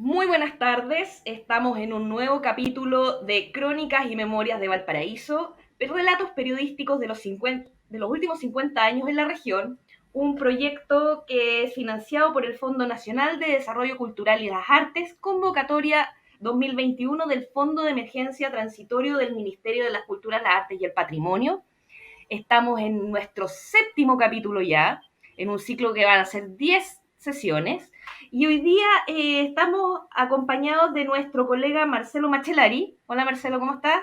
Muy buenas tardes, estamos en un nuevo capítulo de Crónicas y Memorias de Valparaíso, relatos periodísticos de los últimos 50 años en la región, un proyecto que es financiado por el Fondo Nacional de Desarrollo Cultural y las Artes, convocatoria 2021 del Fondo de Emergencia Transitorio del Ministerio de las Culturas, las Artes y el Patrimonio. Estamos en nuestro séptimo capítulo ya, en un ciclo que van a ser 10 sesiones. Y hoy día estamos acompañados de nuestro colega Marcelo Machelari. Hola Marcelo, ¿cómo estás?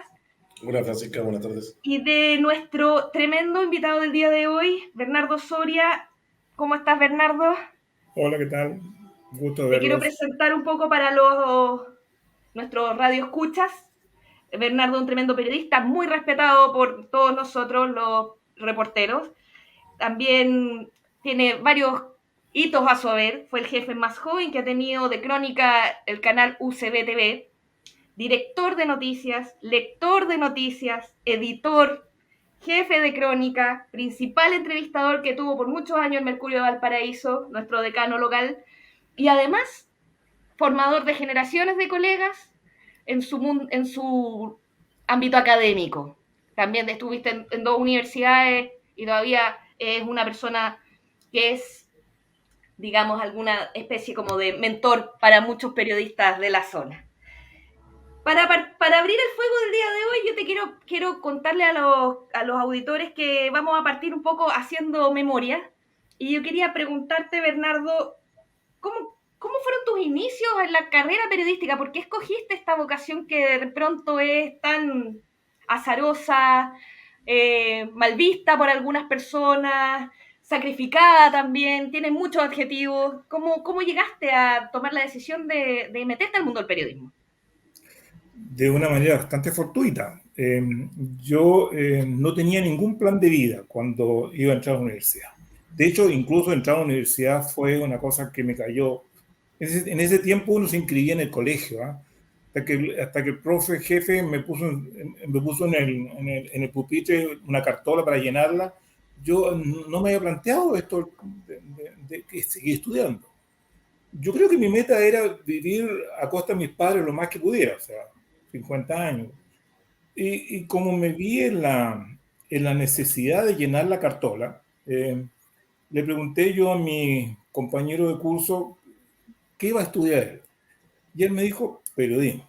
Hola Francisca, buenas tardes. Y de nuestro tremendo invitado del día de hoy, Bernardo Soria. ¿Cómo estás, Bernardo? Hola, ¿qué tal? Gusto Te quiero verlos. presentar un poco para nuestros radioescuchas. Bernardo, un tremendo periodista, muy respetado por todos nosotros, los reporteros. También tiene varios hitos a su haber. Fue el jefe más joven que ha tenido de crónica el canal UCB TV. Director de noticias, lector de noticias, editor, jefe de crónica, principal entrevistador que tuvo por muchos años el Mercurio de Valparaíso, nuestro decano local, y además formador de generaciones de colegas en su ámbito académico. También estuviste en dos universidades y todavía es una persona que es, digamos, alguna especie como de mentor para muchos periodistas de la zona. Para abrir el fuego del día de hoy, yo quiero contarle a los auditores que vamos a partir un poco haciendo memoria. Y yo quería preguntarte, Bernardo, ¿cómo fueron tus inicios en la carrera periodística? ¿Por qué escogiste esta vocación que de pronto es tan azarosa, mal vista por algunas personas, sacrificada también, tiene muchos adjetivos? ¿Cómo llegaste a tomar la decisión de meterte al mundo del periodismo? De una manera bastante fortuita. Yo no tenía ningún plan de vida cuando iba a entrar a la universidad. De hecho, incluso entrar a la universidad fue una cosa que me cayó. En ese tiempo uno se inscribía en el colegio, ¿eh? Hasta que el profe jefe me puso en el pupitre una cartola para llenarla. Yo no me había planteado esto de que seguir estudiando. Yo creo que mi meta era vivir a costa de mis padres lo más que pudiera, o sea, 50 años. Y como me vi en la necesidad de llenar la cartola, le pregunté yo a mi compañero de curso qué iba a estudiar él. Y él me dijo periodismo.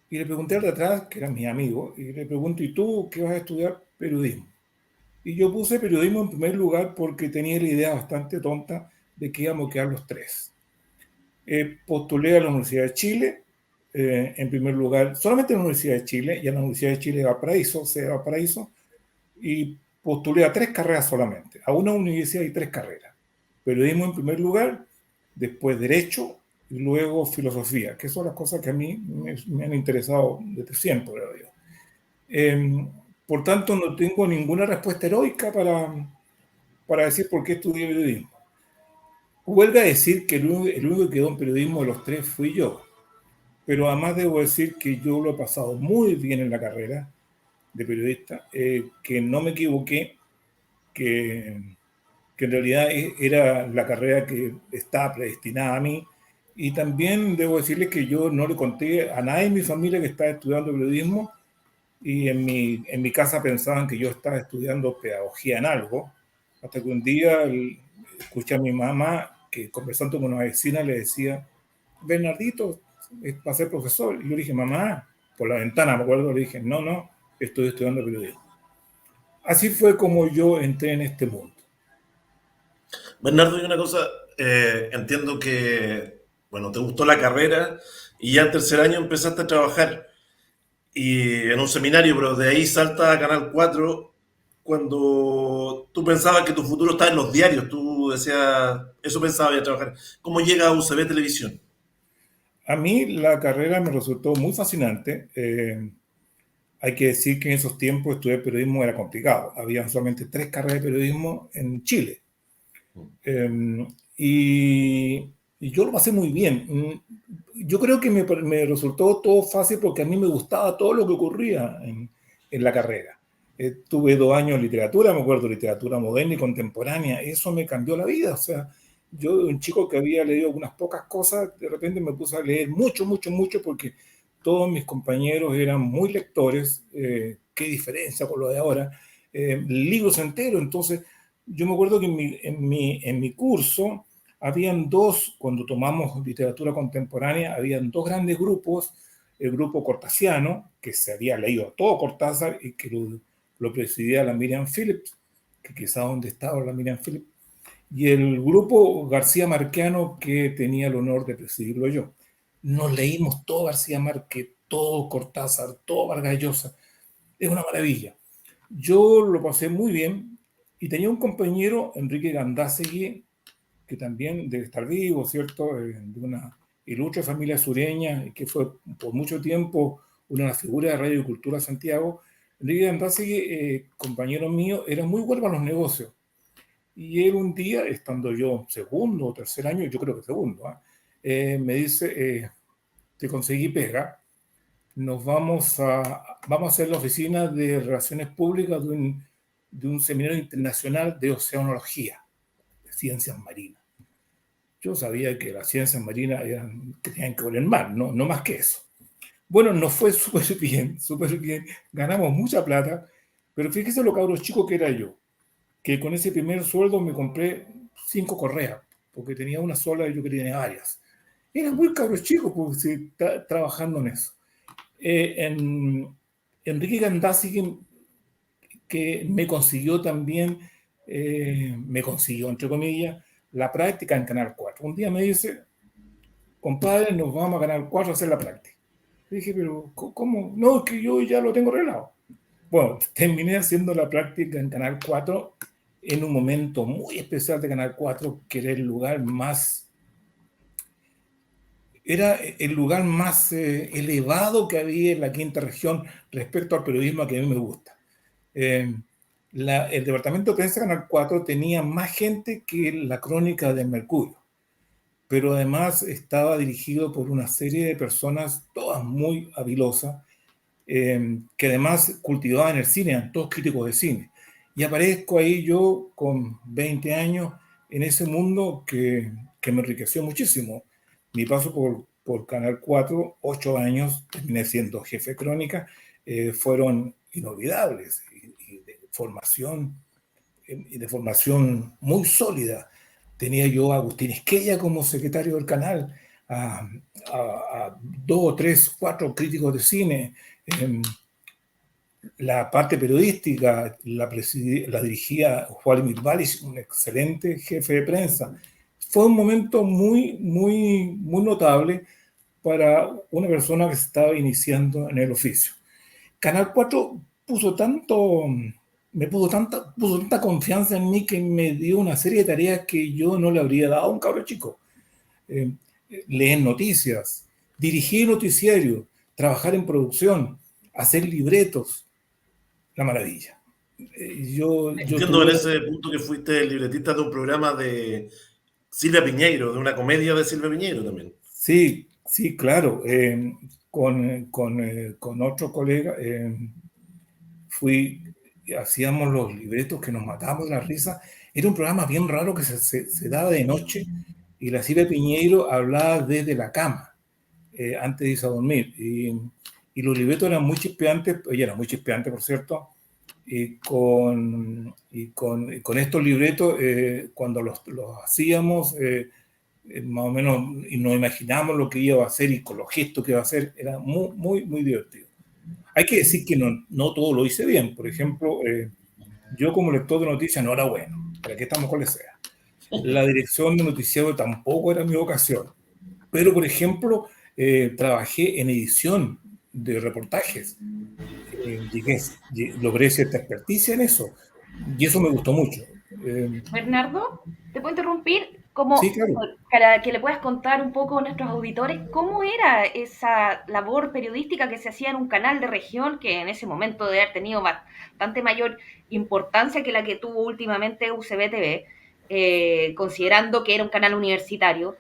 Y le pregunté al de atrás, que era mi amigo, y le pregunto, ¿y tú qué vas a estudiar? Periodismo. Y yo puse periodismo en primer lugar porque tenía la idea bastante tonta de que íbamos a quedar los tres. Postulé a la Universidad de Chile, en primer lugar, solamente en la Universidad de Chile, y en la Universidad de Chile de Valparaíso, sede de Valparaíso, y postulé a 3 carreras solamente. A una universidad hay 3 carreras. Periodismo en primer lugar, después Derecho, y luego Filosofía, que son las cosas que a mí me han interesado desde siempre, creo yo. Por tanto, no tengo ninguna respuesta heroica para decir por qué estudié periodismo. Huelga decir que el único que quedó en periodismo de los tres fui yo. Pero además debo decir que yo lo he pasado muy bien en la carrera de periodista, que no me equivoqué, que en realidad era la carrera que estaba predestinada a mí. Y también debo decirles que yo no le conté a nadie en mi familia que estaba estudiando periodismo, y en mi casa pensaban que yo estaba estudiando pedagogía en algo, hasta que un día escuché a mi mamá que, conversando con una vecina, le decía: Bernardito es para ser profesor. Y yo le dije: mamá, por la ventana, me acuerdo, le dije: no, no, estoy estudiando periodismo. Así fue como yo entré en este mundo. Bernardo, y una cosa, entiendo que, bueno, te gustó la carrera y ya en tercer año empezaste a trabajar y en un seminario, pero de ahí salta a Canal 4 cuando tú pensabas que tu futuro estaba en los diarios, tú decías, eso pensaba ya trabajar. ¿Cómo llega a UCB Televisión? A mí la carrera me resultó muy fascinante. Hay que decir que en esos tiempos estudiar periodismo era complicado. Había solamente 3 carreras de periodismo en Chile. Eh, y, y yo lo pasé muy bien. Yo creo que me resultó todo fácil porque a mí me gustaba todo lo que ocurría en la carrera. Tuve 2 años de literatura, me acuerdo, literatura moderna y contemporánea. Eso me cambió la vida. O sea, Yo, un chico que había leído unas pocas cosas, de repente me puse a leer mucho, mucho, mucho, porque todos mis compañeros eran muy lectores. Qué diferencia con lo de ahora. Libros enteros. Entonces, yo me acuerdo que en mi curso habían dos, cuando tomamos literatura contemporánea, habían dos grandes grupos. El grupo cortasiano, que se había leído todo Cortázar y que lo presidía la Miriam Phillips, que quizá donde estaba la Miriam Phillips, y el grupo García Márquez, que tenía el honor de presidirlo yo. Nos leímos todo García Márquez, todo Cortázar, todo Vargas Llosa. Es una maravilla. Yo lo pasé muy bien y tenía un compañero, Enrique Gandásegui, que también debe estar vivo, ¿cierto? De una ilustre familia sureña y que fue por mucho tiempo una de las figuras de Radio y Cultura Santiago. Enrique Gandásegui, compañero mío, era muy bueno para los negocios. Y él un día, estando yo segundo o tercer año, yo creo que segundo, me dice, te conseguí pega, vamos a hacer la oficina de Relaciones Públicas de un seminario internacional de oceanología, de ciencias marinas. Yo sabía que las ciencias marinas que tenían que ver el mar, no más que eso. Bueno, nos fue súper bien, ganamos mucha plata, pero fíjese lo cabros chico que era yo, que con ese primer sueldo me compré 5 correas, porque tenía una sola y yo quería tener varias. Era muy cabros chico porque trabajando en eso. Enrique Gandazzi, que me consiguió también, me consiguió, entre comillas, la práctica en Canal 4. Un día me dice, compadre, nos vamos a Canal 4 a hacer la práctica. Le dije, pero ¿cómo? No, es que yo ya lo tengo arreglado. Bueno, terminé haciendo la práctica en Canal 4 en un momento muy especial de Canal 4, que era el lugar más elevado que había en la quinta región respecto al periodismo que a mí me gusta. El departamento de prensa de Canal 4 tenía más gente que la Crónica de Mercurio, pero además estaba dirigido por una serie de personas, todas muy habilosas, que además cultivaban el cine, eran todos críticos de cine. Y aparezco ahí yo con 20 años en ese mundo que me enriqueció muchísimo. Mi paso por Canal 4, 8 años, terminé siendo jefe de crónica, fueron inolvidables y de formación muy sólida. Tenía yo a Agustín Esquella como secretario del canal, a 2, 3, 4 críticos de cine. La parte periodística la dirigía Juan Mirvalis, un excelente jefe de prensa. Fue un momento muy, muy, muy notable para una persona que se estaba iniciando en el oficio. Canal 4 puso tanta confianza en mí que me dio una serie de tareas que yo no le habría dado a un cabro chico. Leer noticias, dirigir noticiarios, trabajar en producción, hacer libretos, la maravilla. Entiendo en ese punto que fuiste libretista de un programa de Silvia Piñeiro, de una comedia de Silvia Piñeiro también. Sí, claro. Con otro colega hacíamos los libretos que nos matábamos de la risa. Era un programa bien raro que se daba de noche y la Silvia Piñeiro hablaba desde la cama antes de irse a dormir. Y los libretos eran muy chispeantes, ella era muy chispeante, por cierto, y con estos libretos, cuando los hacíamos, más o menos, y nos imaginábamos lo que iba a hacer y con los gestos que iba a hacer, era muy, muy, muy divertido. Hay que decir que no todo lo hice bien. Por ejemplo, yo como lector de noticias no era bueno, para que estamos con la sea. La dirección de noticiero tampoco era mi vocación. Pero, por ejemplo, trabajé en edición de reportajes. Logré cierta experticia en eso. Y eso me gustó mucho. Bernardo, ¿te puedo interrumpir? Como, sí, claro. Para que le puedas contar un poco a nuestros auditores cómo era esa labor periodística que se hacía en un canal de región que en ese momento debe haber tenido bastante mayor importancia que la que tuvo últimamente UCB TV, considerando que era un canal universitario.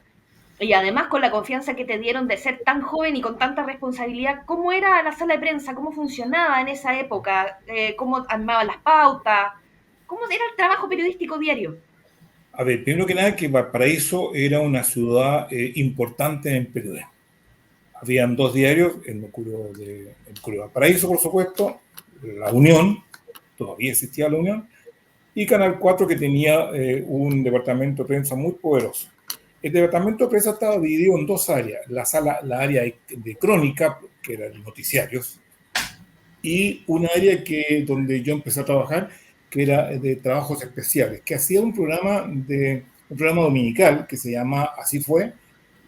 Y además con la confianza que te dieron de ser tan joven y con tanta responsabilidad, ¿cómo era la sala de prensa? ¿Cómo funcionaba en esa época? ¿Cómo armaban las pautas? ¿Cómo era el trabajo periodístico diario? A ver, primero que nada, que Valparaíso era una ciudad importante en el periodismo. Habían dos diarios, el Mercurio de Valparaíso, por supuesto, La Unión, todavía existía La Unión, y Canal 4, que tenía un departamento de prensa muy poderoso. El departamento de prensa estaba dividido en dos áreas, la área de crónica, que eran los noticiarios, y un área donde yo empecé a trabajar, que era de trabajos especiales, que hacía un programa dominical que se llama Así Fue,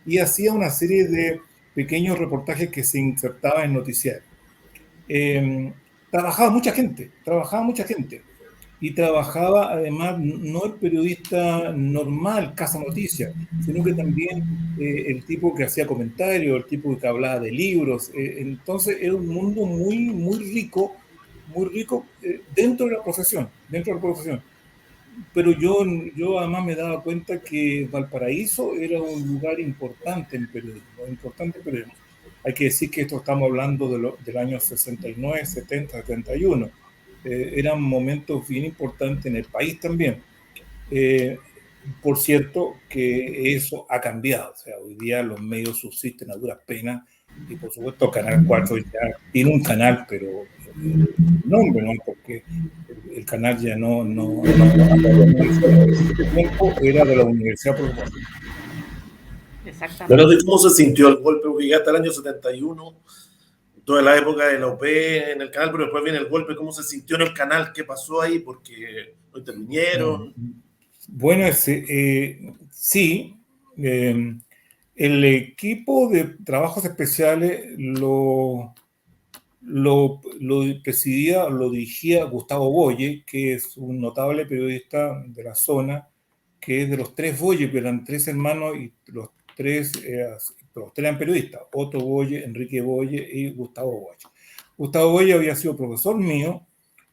y hacía una serie de pequeños reportajes que se insertaban en noticiarios. Eh, trabajaba mucha gente, y trabajaba además no el periodista normal, Casa Noticias, sino que también el tipo que hacía comentarios, el tipo que hablaba de libros. Entonces era un mundo muy rico dentro de la profesión. Pero yo además me daba cuenta que Valparaíso era un lugar importante en periodismo. Hay que decir que esto estamos hablando del año 69, 70, 71. Eran momentos bien importantes en el país también. Eh, por cierto, que eso ha cambiado. O sea, hoy día los medios subsisten a duras penas y por supuesto Canal 4 ya tiene un canal, pero nombre, ¿no? Porque el canal ya en ese tiempo era de la Universidad Profesor. Exactamente. Pero ¿de cómo se sintió el golpe? Porque ya hasta el año 71, toda la época de la OP en el canal, pero después viene el golpe. ¿Cómo se sintió en el canal? ¿Qué pasó ahí? Porque no intervinieron. Bueno, sí, el equipo de trabajos especiales lo dirigía Gustavo Boye, que es un notable periodista de la zona, que es de los tres Boye, que eran tres hermanos y los tres eran periodistas: Otto Boye, Enrique Boye y Gustavo Boye. Gustavo Boye había sido profesor mío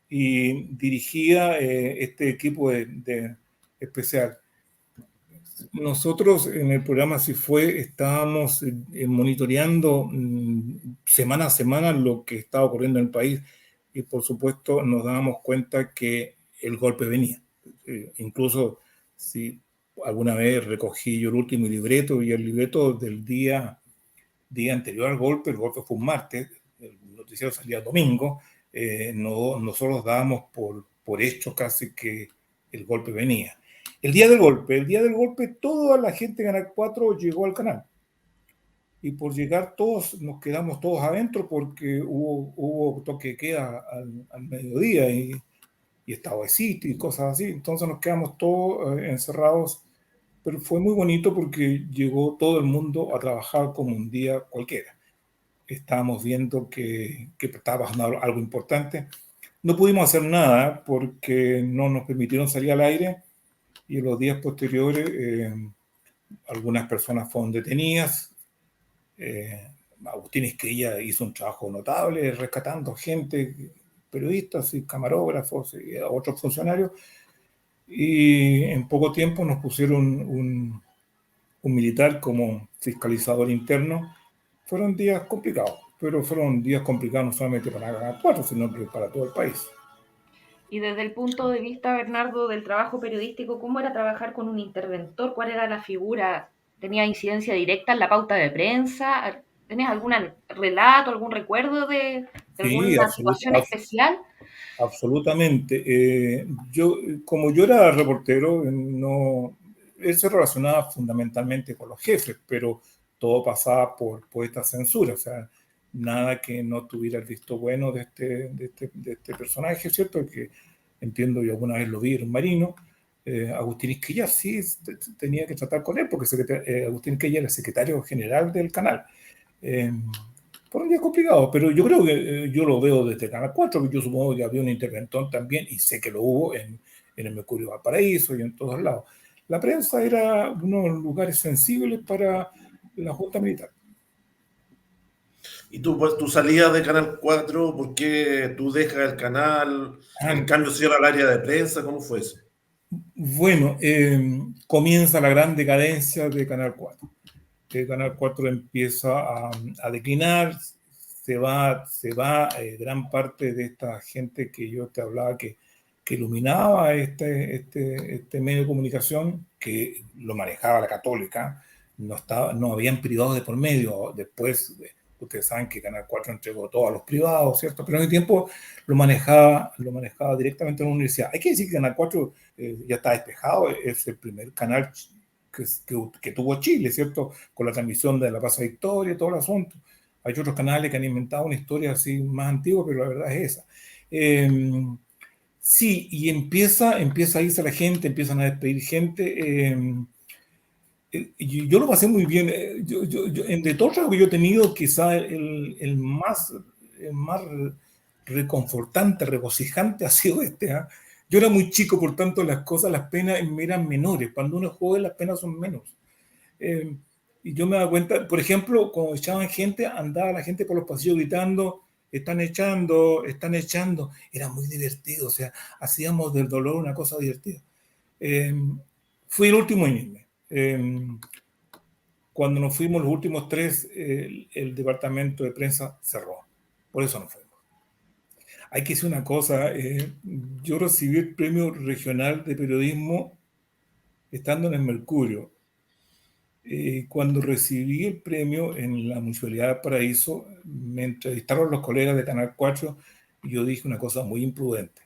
y dirigía este equipo de especial. Nosotros en el programa Si Fue estábamos monitoreando semana a semana lo que estaba ocurriendo en el país, y por supuesto nos dábamos cuenta que el golpe venía. Incluso si alguna vez recogí yo el último libreto, y el libreto del día anterior al golpe, el golpe fue un martes, el noticiero salía el domingo, nosotros dábamos por hecho casi que el golpe venía. El día del golpe, toda la gente de Canal 4 llegó al canal. Y por llegar todos, nos quedamos todos adentro porque hubo toque de queda al mediodía y estado de sitio y cosas así. Entonces nos quedamos todos encerrados. Pero fue muy bonito porque llegó todo el mundo a trabajar como un día cualquiera. Estábamos viendo que estaba pasando algo importante. No pudimos hacer nada porque no nos permitieron salir al aire, y en los días posteriores algunas personas fueron detenidas. Agustín Esquella hizo un trabajo notable rescatando gente, periodistas y camarógrafos y otros funcionarios, y en poco tiempo nos pusieron un militar como fiscalizador interno. Fueron días complicados, pero fueron días complicados no solamente para Canal 4, sino que para todo el país. Y desde el punto de vista, Bernardo, del trabajo periodístico, ¿cómo era trabajar con un interventor? ¿Cuál era la figura? ¿Tenía incidencia directa en la pauta de prensa? ¿Tenés algún relato, algún recuerdo de Sí, alguna situación especial? absolutamente. Como yo era reportero, no, él se relacionaba fundamentalmente con los jefes, pero todo pasaba por esta censura. O sea, nada que no tuviera el visto bueno de este personaje, ¿cierto? Que entiendo, yo alguna vez lo vi, era un marino. Agustín Esquella sí tenía que tratar con él, porque Agustín Esquella era el secretario general del canal. Por un día complicado, pero yo creo que yo lo veo desde Canal 4, que yo supongo que había un interventor también, y sé que lo hubo en el Mercurio Valparaíso y en todos lados. La prensa era unos lugares sensibles para la Junta Militar. Y tú, pues, tu salida de Canal 4, ¿por qué tú dejas el canal? ¿El cambio se dio al área de prensa? ¿Cómo fue eso? Bueno, comienza la gran decadencia de Canal 4. Canal 4 empieza a declinar, se va gran parte de esta gente que yo te hablaba, que que iluminaba este medio de comunicación, que lo manejaba la Católica. No habían privados de por medio. Después, ustedes saben que Canal 4 entregó todo a los privados, ¿cierto? Pero en el tiempo lo manejaba directamente en la universidad. Hay que decir que Canal 4 ya está despejado, es el primer canal que tuvo Chile, ¿cierto? Con la transmisión de la Plaza Victoria y todo el asunto. Hay otros canales que han inventado una historia así más antigua, pero la verdad es esa. Sí, y empieza a irse la gente, empiezan a despedir gente. Yo lo pasé muy bien. De todos los que yo he tenido, quizá el más reconfortante, regocijante ha sido este. ¿Eh? Yo era muy chico, por tanto las penas eran menores. Cuando uno es joven, las penas son menos. Y yo me daba cuenta, por ejemplo, cuando echaban gente, andaba la gente por los pasillos gritando, están echando. Era muy divertido, o sea, hacíamos del dolor una cosa divertida. Fui el último en irme. Cuando nos fuimos los últimos 3, el departamento de prensa cerró. Por eso nos fuimos. Hay que decir una cosa, yo recibí el premio regional de periodismo estando en el Mercurio. Cuando recibí el premio en la Municipalidad de Paraíso, me entrevistaron los colegas de Canal 4 y yo dije una cosa muy imprudente.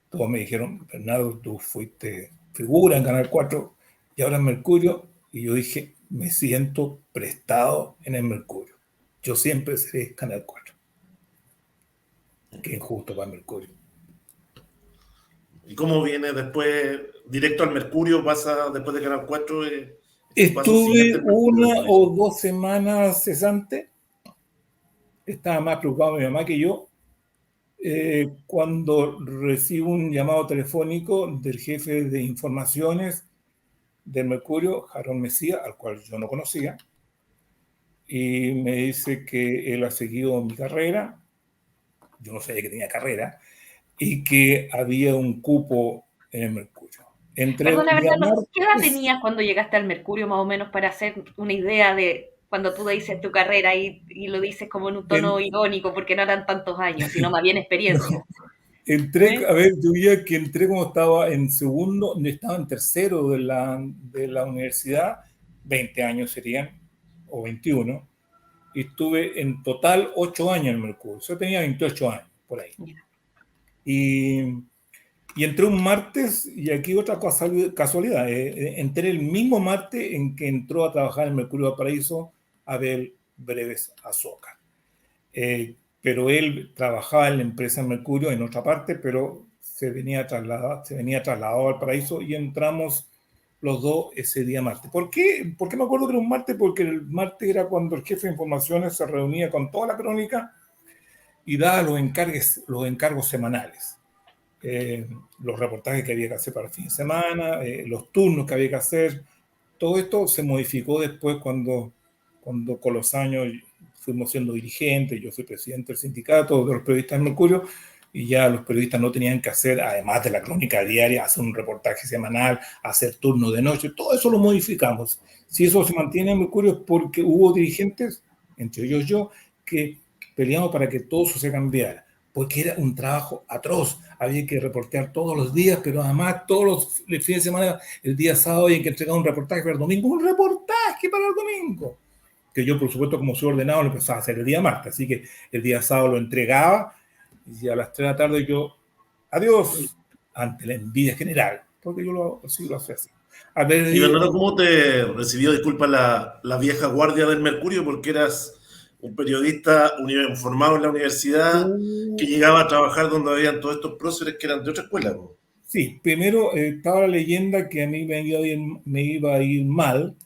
Todos me dijeron, Bernardo, tú fuiste figura en Canal 4 y ahora en Mercurio. Y yo dije, me siento prestado en el Mercurio. Yo siempre seré Canal 4. Qué injusto para Mercurio. ¿Y cómo viene después, directo al Mercurio, pasa después de Canal 4? Estuve 1 o 2 semanas cesante. Estaba más preocupado mi mamá que yo. Cuando recibo un llamado telefónico del jefe de informaciones del Mercurio, Jarón Mesía, al cual yo no conocía, y me dice que él ha seguido mi carrera, yo no sabía que tenía carrera, y que había un cupo en el Mercurio. Perdona, Bernardo, ¿qué edad tenías cuando llegaste al Mercurio, más o menos, para hacer una idea de cuando tú dices tu carrera y lo dices como en un tono irónico, porque no eran tantos años, sino más bien experiencia? No. A ver, yo diría que entré como estaba en segundo, estaba en tercero de la universidad, 20 años serían, o 21, y estuve en total 8 años en el Mercurio. Yo tenía 28 años, por ahí. Y entré un martes, y aquí otra casualidad, entré el mismo martes en que entró a trabajar en el Mercurio de Paraíso Abel Breves Azoka. Pero él trabajaba en la empresa Mercurio en otra parte, pero se venía trasladado al Paraíso y entramos los dos ese día martes. ¿Por qué me acuerdo que era un martes? Porque el martes era cuando el jefe de informaciones se reunía con toda la crónica y daba los encargos semanales. Los reportajes que había que hacer para el fin de semana, los turnos que había que hacer. Todo esto se modificó después cuando con los años fuimos siendo dirigentes, yo fui presidente del sindicato de los periodistas de Mercurio, y ya los periodistas no tenían que hacer, además de la crónica diaria, hacer un reportaje semanal, hacer turno de noche, todo eso lo modificamos. Si eso se mantiene en Mercurio es porque hubo dirigentes, entre ellos yo, que peleamos para que todo eso se cambiara, porque era un trabajo atroz, había que reportear todos los días, pero además todos los fines de semana, el día sábado había que entregar un reportaje para el domingo, un reportaje para el domingo, que yo por supuesto como soy ordenado lo empezaba a hacer el día martes, así que el día sábado lo entregaba y a las 3 de la tarde yo, adiós, ante la envidia general, porque yo lo hacía así. Y Bernardo, ¿cómo te recibió, disculpa, la vieja guardia del Mercurio? Porque eras un periodista formado en la universidad que llegaba a trabajar donde habían todos estos próceres que eran de otra escuela, ¿no? Sí, primero estaba la leyenda que a mí me iba a ir mal,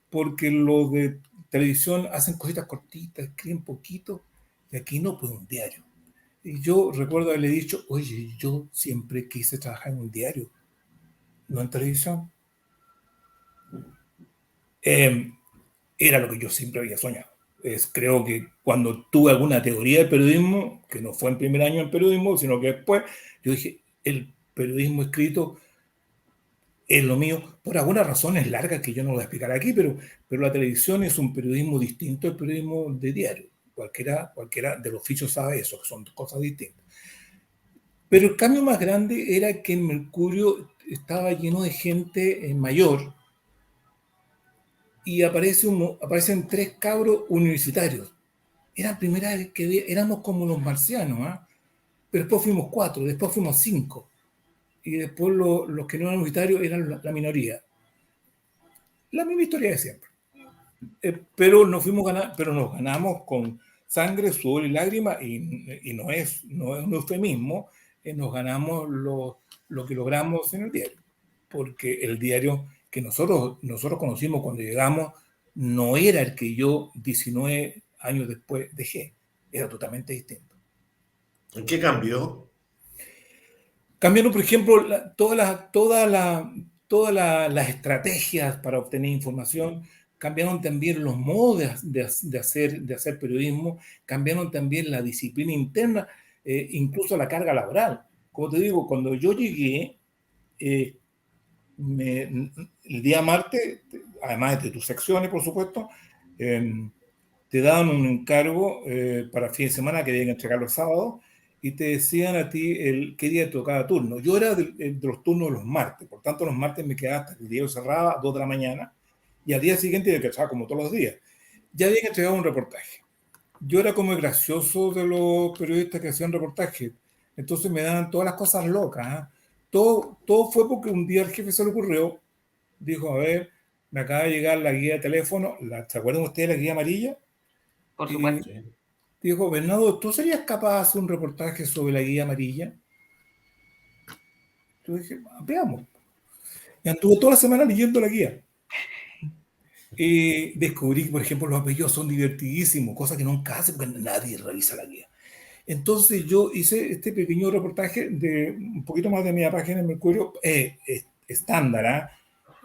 porque los de televisión hacen cositas cortitas, escriben poquito, y aquí no, pues un diario. Y yo recuerdo haberle dicho, oye, yo siempre quise trabajar en un diario, no en televisión. Era lo que yo siempre había soñado. Creo que cuando tuve alguna teoría de periodismo, que no fue en primer año en periodismo, sino que después, yo dije, el periodismo escrito es lo mío, por algunas razones largas que yo no voy a explicar aquí, pero la televisión es un periodismo distinto al periodismo de diario. Cualquiera del oficio sabe eso, que son cosas distintas. Pero el cambio más grande era que el Mercurio estaba lleno de gente mayor y aparecen 3 cabros universitarios. Era la primera vez que éramos como los marcianos, ¿ah? Pero después fuimos 4, después fuimos 5 y después los que no eran universitarios eran la minoría. La misma historia de siempre. Pero nos ganamos con sangre, sudor y lágrimas, y no es un eufemismo, nos ganamos lo que logramos en el diario, porque el diario que nosotros conocimos cuando llegamos no era el que yo 19 años después dejé, era totalmente distinto. ¿En qué cambió? Cambiaron, por ejemplo, todas las estrategias para obtener información, cambiaron también los modos de hacer periodismo, cambiaron también la disciplina interna, incluso la carga laboral. Como te digo, cuando yo llegué, eh, el día martes, además de tus secciones, por supuesto, te daban un encargo para fin de semana que debían entregarlo el sábado y te decían a ti qué día tocaba turno. Yo era de los turnos de los martes, por tanto los martes me quedaba hasta que el diario cerraba a 2 de la mañana y al día siguiente me quedaba como todos los días. Ya habían entregado un reportaje. Yo era como el gracioso de los periodistas que hacían reportaje. Entonces me daban todas las cosas locas. ¿Eh? Todo fue porque un día al jefe se le ocurrió, dijo, a ver, me acaba de llegar la guía de teléfono, ¿se acuerdan ustedes de la guía amarilla? Por Y supuesto. dijo, Bernardo, ¿tú serías capaz de hacer un reportaje sobre la guía amarilla? Yo dije, veamos. Y anduve toda la semana leyendo la guía. Y descubrí que, por ejemplo, los apellidos son divertidísimos, cosa que nunca hace porque nadie revisa la guía. Entonces yo hice este pequeño reportaje de un poquito más de media página en Mercurio, estándar, ¿eh?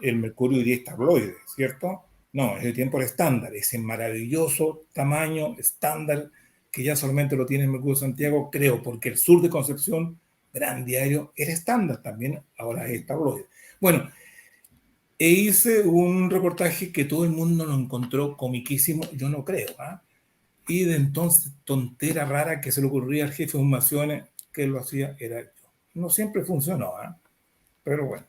El Mercurio hoy día es tabloide, ¿cierto? No, ese tiempo era estándar, ese maravilloso tamaño estándar que ya solamente lo tiene el Mercurio Santiago, creo, porque el Sur de Concepción, gran diario, era estándar también, ahora es tabloide. Bueno, hice un reportaje que todo el mundo lo encontró comiquísimo, yo no creo, ¿eh? Y de entonces, tontera rara que se le ocurría al jefe de formaciones que lo hacía era yo. No siempre funcionó, ¿eh? Pero bueno.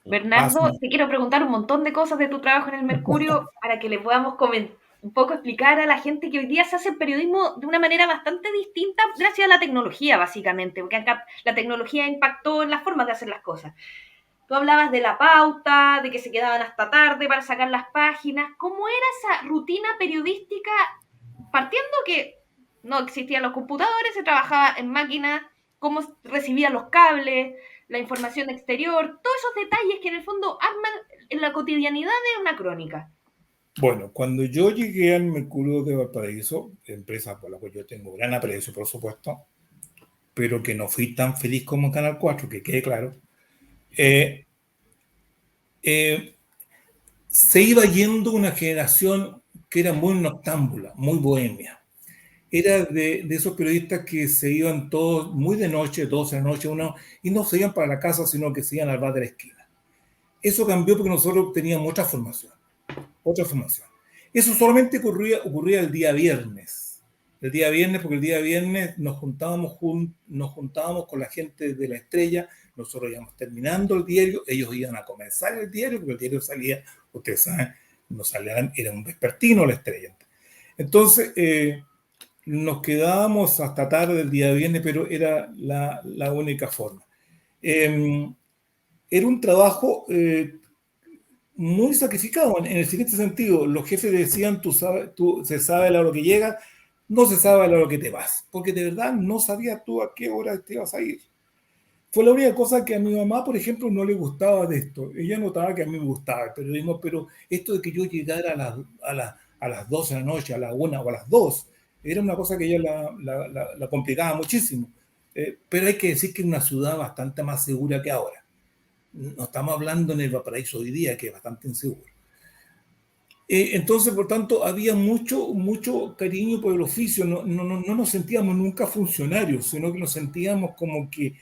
Bernardo, Pasa. te quiero preguntar un montón de cosas de tu trabajo en el Mercurio para que le podamos un poco explicar a la gente que hoy día se hace el periodismo de una manera bastante distinta gracias a la tecnología, básicamente, porque acá la tecnología impactó en las formas de hacer las cosas. Tú hablabas de la pauta, de que se quedaban hasta tarde para sacar las páginas. ¿Cómo era esa rutina periodística? Partiendo que no existían los computadores, se trabajaba en máquinas, cómo recibían los cables, la información exterior, todos esos detalles que en el fondo arman en la cotidianidad de una crónica. Bueno, cuando yo llegué al Mercurio de Valparaíso, empresa por la cual yo tengo gran aprecio, por supuesto, pero que no fui tan feliz como en Canal 4, que quede claro, eh, eh, se iba yendo una generación que era muy noctámbula, muy bohemia. Era de esos periodistas que se iban todos muy de noche, 12 de la noche, uno, y no se iban para la casa, sino que se iban al bar de la esquina. Eso cambió porque nosotros teníamos otra formación. Eso solamente ocurría el día viernes. El día viernes, porque el día viernes nos juntábamos con la gente de La Estrella, nosotros íbamos terminando el diario, ellos iban a comenzar el diario, porque el diario salía, ustedes saben, no salía, era un vespertino La Estrella. Entonces, nos quedábamos hasta tarde el día viernes, pero era la única forma. Era un trabajo muy sacrificado en el siguiente sentido. Los jefes decían, se sabe a la hora que llegas, no se sabe a la hora que te vas, porque de verdad no sabías tú a qué hora te ibas a ir. Fue la única cosa que a mi mamá, por ejemplo, no le gustaba de esto. Ella notaba que a mí me gustaba el periodismo, pero esto de que yo llegara a las 12 de la noche, a la 1 o a las 2, era una cosa que ella la complicaba muchísimo. Pero hay que decir que es una ciudad bastante más segura que ahora. No estamos hablando en el Valparaíso hoy día, que es bastante inseguro. Entonces, por tanto, había mucho cariño por el oficio. No nos sentíamos nunca funcionarios, sino que nos sentíamos como que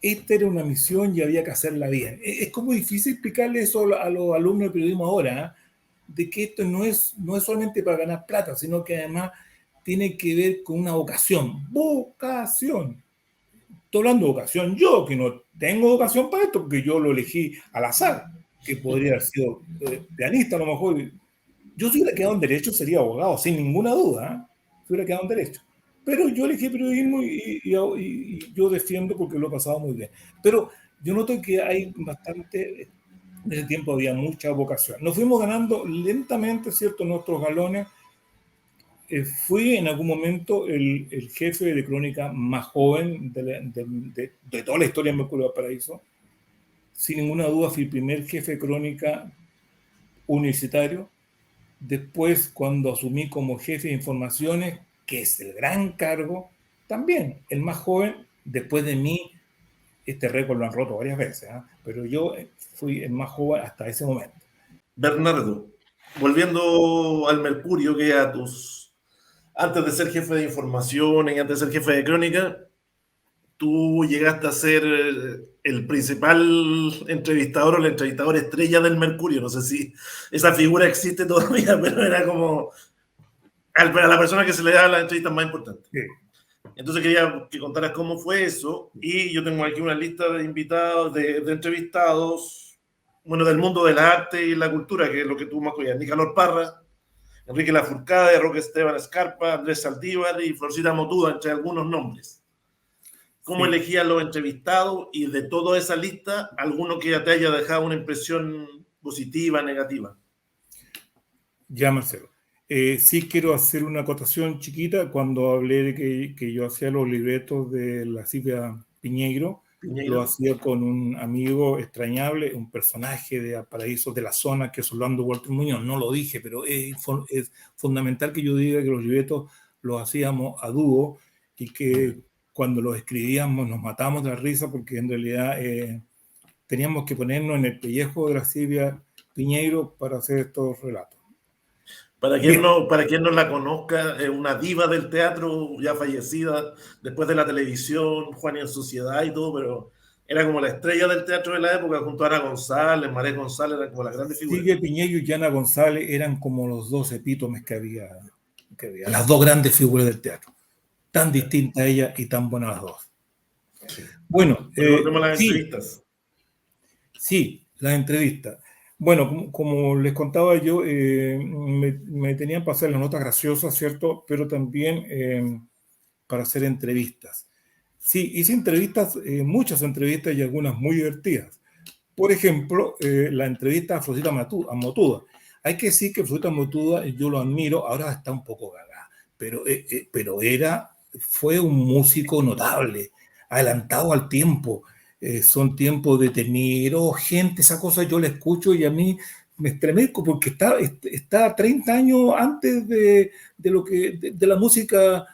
esta era una misión y había que hacerla bien. Es como difícil explicarle eso a los alumnos de periodismo ahora, ¿eh? De que esto no es solamente para ganar plata, sino que además tiene que ver con una vocación. ¡Vocación! Estoy hablando de vocación yo, que no tengo vocación para esto, porque yo lo elegí al azar, que podría haber sido pianista a lo mejor. Yo si hubiera quedado en Derecho sería abogado, sin ninguna duda, ¿eh? Si hubiera quedado en Derecho. Pero yo elegí periodismo y yo defiendo porque lo he pasado muy bien. Pero yo noto que hay bastante, en ese tiempo había mucha vocación. Nos fuimos ganando lentamente, ¿cierto?, nuestros galones. Fui en algún momento el jefe de crónica más joven de toda la historia de Mercurio Valparaíso. Sin ninguna duda fui el primer jefe de crónica universitario. Después, cuando asumí como jefe de informaciones, que es el gran cargo, también el más joven. Después de mí, este récord lo han roto varias veces, ¿eh? Pero yo fui el más joven hasta ese momento. Bernardo, volviendo al Mercurio, que antes de ser jefe de información y antes de ser jefe de crónica, tú llegaste a ser el principal entrevistador o el entrevistador estrella del Mercurio. No sé si esa figura existe todavía, pero era como a la persona que se le da las entrevistas más importantes. Sí. Entonces quería que contaras cómo fue eso. Y yo tengo aquí una lista de invitados, de entrevistados, bueno, del mundo del arte y la cultura, que es lo que tú más cuidas. Nicanor Parra, Enrique Lafourcade, Roque Esteban Escarpa, Andrés Saldívar y Florcita Motuda, entre algunos nombres. ¿Cómo elegías los entrevistados y de toda esa lista, alguno que ya te haya dejado una impresión positiva, negativa? Ya, Marcelo. Sí quiero hacer una acotación chiquita. Cuando hablé de que yo hacía los libretos de la Silvia Piñeiro, lo hacía con un amigo extrañable, un personaje de Valparaíso, de la zona, que es Orlando Walter Muñoz. No lo dije, pero es fundamental que yo diga que los libretos los hacíamos a dúo y que cuando los escribíamos nos matábamos de la risa porque en realidad teníamos que ponernos en el pellejo de la Silvia Piñeiro para hacer estos relatos. Para quien no la conozca, es una diva del teatro ya fallecida después de la televisión, Juan y en Sociedad y todo, pero era como la estrella del teatro de la época, junto a Ana González, María González, eran como las grandes figuras. Silvia Piñeiro y Ana González eran como los dos epítomes que había, las dos grandes figuras del teatro. Tan distinta ella y tan buenas las dos. Sí. Bueno, las entrevistas. Sí, las entrevistas. Bueno, como les contaba yo, me tenían para hacer las notas graciosas, ¿cierto? Pero también para hacer entrevistas. Sí, hice entrevistas, muchas entrevistas y algunas muy divertidas. Por ejemplo, la entrevista a Florcita Motuda. Hay que decir que Florcita Motuda, yo lo admiro, ahora está un poco gaga, pero fue un músico notable, adelantado al tiempo. Son tiempos de Tenero, gente, esa cosa yo la escucho y a mí me estremezco porque está 30 años antes de la música.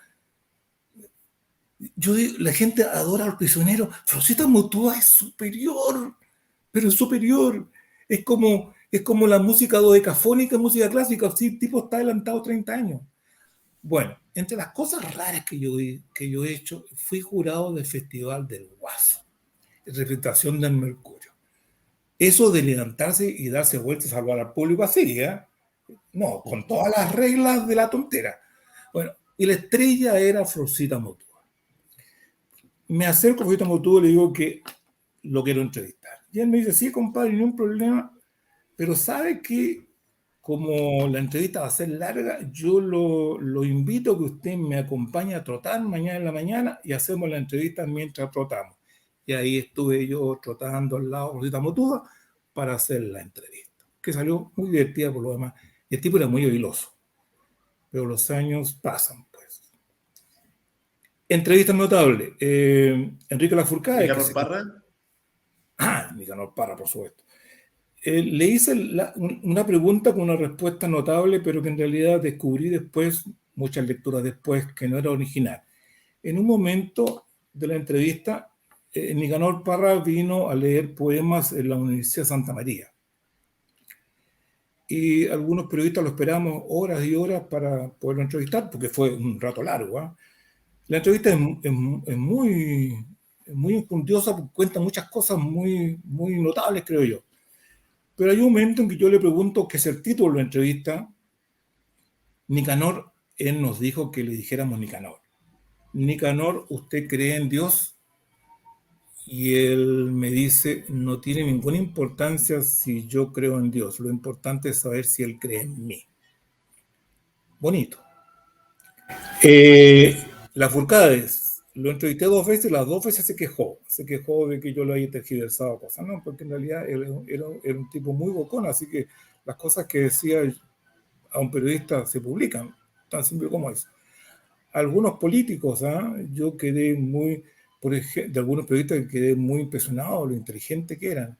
Yo digo, la gente adora a los prisioneros. Florcita Motuda es superior, pero es superior. Es como la música dodecafónica, música clásica. Sí, el tipo está adelantado 30 años. Bueno, entre las cosas raras que yo he hecho, fui jurado del Festival del Guaso, representación del Mercurio. Eso de levantarse y darse vueltas a salvar al público así, ¿eh? No, con todas las reglas de la tontera. Bueno, y la estrella era Florcita Motuda. Me acerco a Florcita Motuda y le digo que lo quiero entrevistar. Y él me dice, sí, compadre, no hay un problema, pero sabe que como la entrevista va a ser larga, yo lo invito a que usted me acompañe a trotar mañana en la mañana y hacemos la entrevista mientras trotamos. Y ahí estuve yo trotando al lado de Florcita Motuda para hacer la entrevista, que salió muy divertida por lo demás. Y el tipo era muy habiloso, pero los años pasan, pues. Entrevista notable. Enrique Lafourcade. ¿Nicanor Parra? Nicanor Parra, por supuesto. Le hice una pregunta con una respuesta notable, pero que en realidad descubrí después, muchas lecturas después, que no era original. En un momento de la entrevista, Nicanor Parra vino a leer poemas en la Universidad de Santa María. Y algunos periodistas lo esperamos horas y horas para poderlo entrevistar, porque fue un rato largo, ¿eh? La entrevista es muy enjundiosa, porque cuenta muchas cosas muy notables, creo yo. Pero hay un momento en que yo le pregunto qué es el título de la entrevista. Nicanor, él nos dijo que le dijéramos Nicanor. Nicanor, ¿usted cree en Dios? Y él me dice, no tiene ninguna importancia si yo creo en Dios, lo importante es saber si Él cree en mí. Bonito. La Furcades, lo entrevisté 2 veces, las 2 veces se quejó de que yo lo haya tergiversado cosas, ¿no? Porque en realidad él era un tipo muy bocón, así que las cosas que decía a un periodista se publican, tan simple como eso. Algunos políticos, yo quedé muy, por ejemplo, de algunos periodistas quedé muy impresionado de lo inteligente que eran.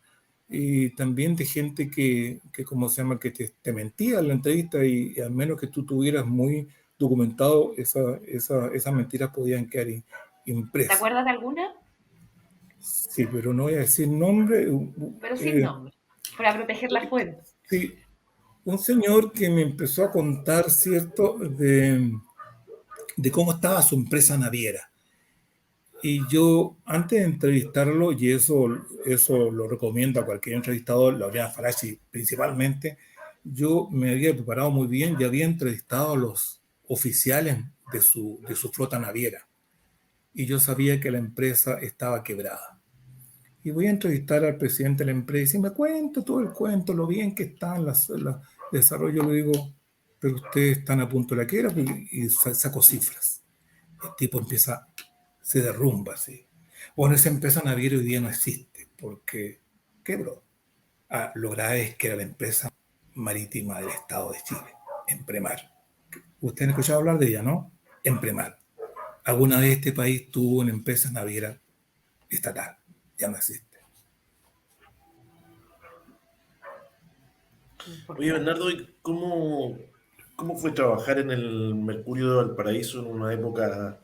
Y también de gente que ¿cómo se llama?, que te mentía en la entrevista y al menos que tú tuvieras muy documentado, esas mentiras podían quedar ¿Te impresas. acuerdas de alguna? Sí, pero no voy a decir nombre. Pero sin nombre, para proteger la fuente. Sí, un señor que me empezó a contar, ¿cierto?, de cómo estaba su empresa naviera. Y yo, antes de entrevistarlo, y eso lo recomiendo a cualquier entrevistador, Laureano Faraci principalmente, yo me había preparado muy bien y había entrevistado a los oficiales de su flota naviera. Y yo sabía que la empresa estaba quebrada. Y voy a entrevistar al presidente de la empresa y me cuenta todo el cuento, lo bien que está en el desarrollo. Le digo, pero ustedes están a punto de la quiebra, y saco cifras. El tipo se derrumba así. Bueno, esa empresa naviera hoy día no existe porque quebró. Lo grave es que era la empresa marítima del Estado de Chile, Empremar. Ustedes han escuchado hablar de ella, ¿no? Empremar. Alguna vez este país tuvo una empresa naviera estatal, ya no existe. Oye, Bernardo, ¿y cómo fue trabajar en el Mercurio de Valparaíso en una época,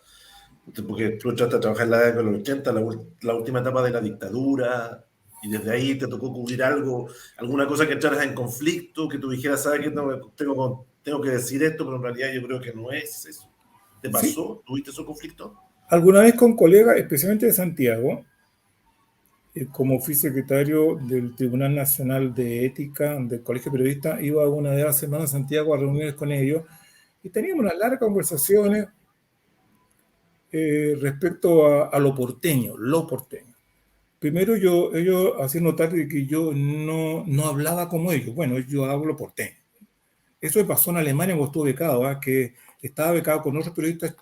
porque tú entraste a trabajar en la década de los 80, la última etapa de la dictadura, y desde ahí te tocó cubrir alguna cosa que entraras en conflicto, que tú dijeras, ¿sabes qué? Tengo que decir esto, pero en realidad yo creo que no es eso. ¿Te Sí, pasó? ¿Tuviste esos conflictos? alguna vez con colegas, especialmente de Santiago, como fui secretario del Tribunal Nacional de Ética del Colegio de Periodistas, iba una vez a la semana a Santiago a reuniones con ellos y teníamos unas largas conversaciones respecto a lo porteño, lo porteño. Primero ellos hacían notar de que yo no hablaba como ellos. Bueno, yo hablo porteño. Eso me pasó en Alemania cuando estuve becado, que estaba becado con otros periodistas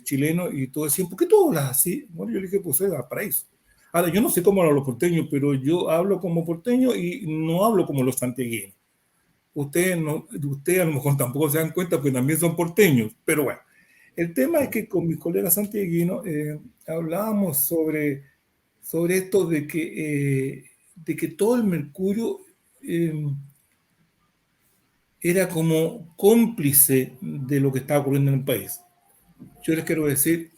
chilenos y todo decían, ¿por qué tú hablas así? Bueno, yo le dije, pues era para eso. Ahora, yo no sé cómo hablan los porteños, pero yo hablo como porteño y no hablo como los santiagueños. Ustedes a lo mejor tampoco se dan cuenta porque también son porteños, pero bueno. El tema es que con mis colegas santiaguinos hablábamos sobre esto de que todo el Mercurio era como cómplice de lo que estaba ocurriendo en el país. Yo les quiero decir,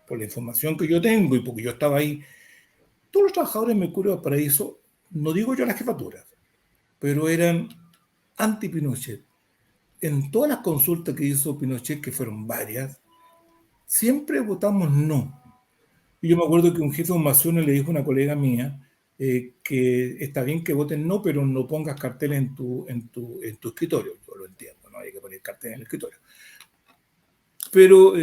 por la información que yo tengo y porque yo estaba ahí, todos los trabajadores de Mercurio Valparaíso, no digo yo las jefaturas, pero eran anti-Pinochet. En todas las consultas que hizo Pinochet, que fueron varias, siempre votamos no. Y yo me acuerdo que un jefe de formaciones le dijo a una colega mía que está bien que voten no, pero no pongas cartel en tu escritorio. Yo lo entiendo, no hay que poner cartel en el escritorio. Pero